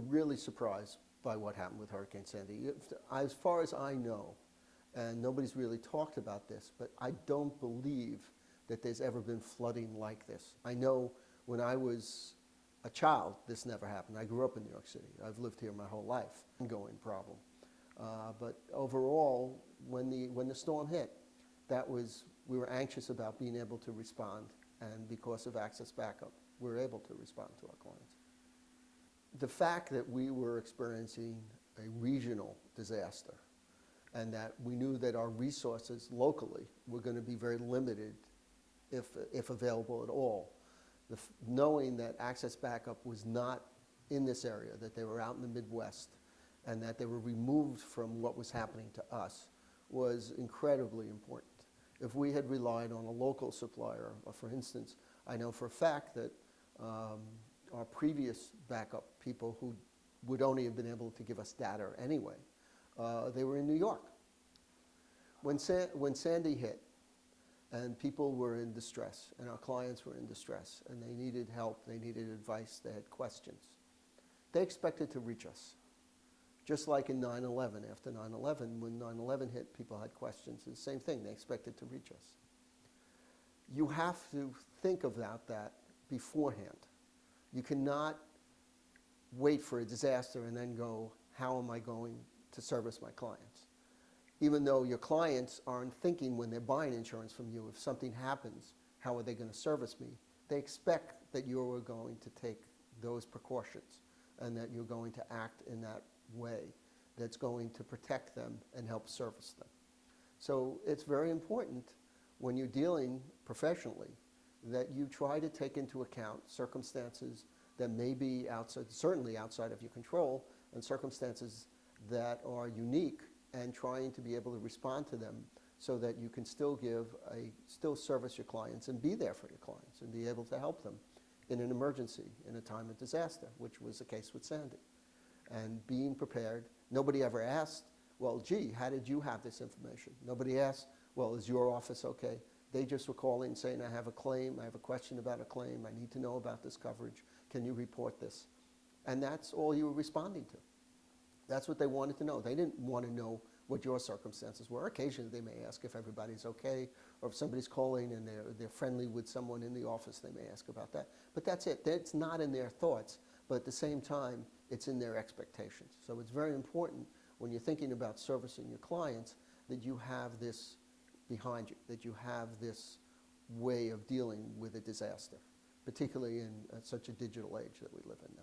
really surprised by what happened with Hurricane Sandy. As far as I know, and nobody's really talked about this, but I don't believe that there's ever been flooding like this. I know when I was a child, this never happened. I grew up in New York City. I've lived here my whole life. Ongoing problem. But overall, when the storm hit, we were anxious about being able to respond, and because of Access Backup, we were able to respond to our clients. The fact that we were experiencing a regional disaster and that we knew that our resources locally were going to be very limited, if available at all, knowing that Access Backup was not in this area, that they were out in the Midwest, and that they were removed from what was happening to us, was incredibly important. If we had relied on a local supplier, or for instance, I know for a fact that our previous backup people who would only have been able to give us data anyway, they were in New York. When Sandy hit, and people were in distress, and our clients were in distress, and they needed help, they needed advice, they had questions, they expected to reach us. Just like in 9/11, after 9/11, when 9/11 hit, people had questions. The same thing, they expected to reach us. You have to think about that beforehand. You cannot wait for a disaster and then go, how am I going to service my clients? Even though your clients aren't thinking when they're buying insurance from you, if something happens, how are they going to service me? They expect that you are going to take those precautions and that you're going to act in that way that's going to protect them and help service them. So it's very important when you're dealing professionally that you try to take into account circumstances that may be outside, certainly outside of your control, and circumstances that are unique, and trying to be able to respond to them so that you can still still service your clients and be there for your clients and be able to help them in an emergency, in a time of disaster, which was the case with Sandy. And being prepared. Nobody ever asked, well, gee, how did you have this information? Nobody asked, well, is your office okay? They just were calling saying, I have a claim, I have a question about a claim, I need to know about this coverage, can you report this? And that's all you were responding to. That's what they wanted to know. They didn't want to know what your circumstances were. Occasionally they may ask if everybody's okay, or if somebody's calling and they're friendly with someone in the office, they may ask about that. But that's it. That's not in their thoughts, but at the same time, it's in their expectations. So it's very important when you're thinking about servicing your clients that you have this behind you, that you have this way of dealing with a disaster, particularly in such a digital age that we live in now.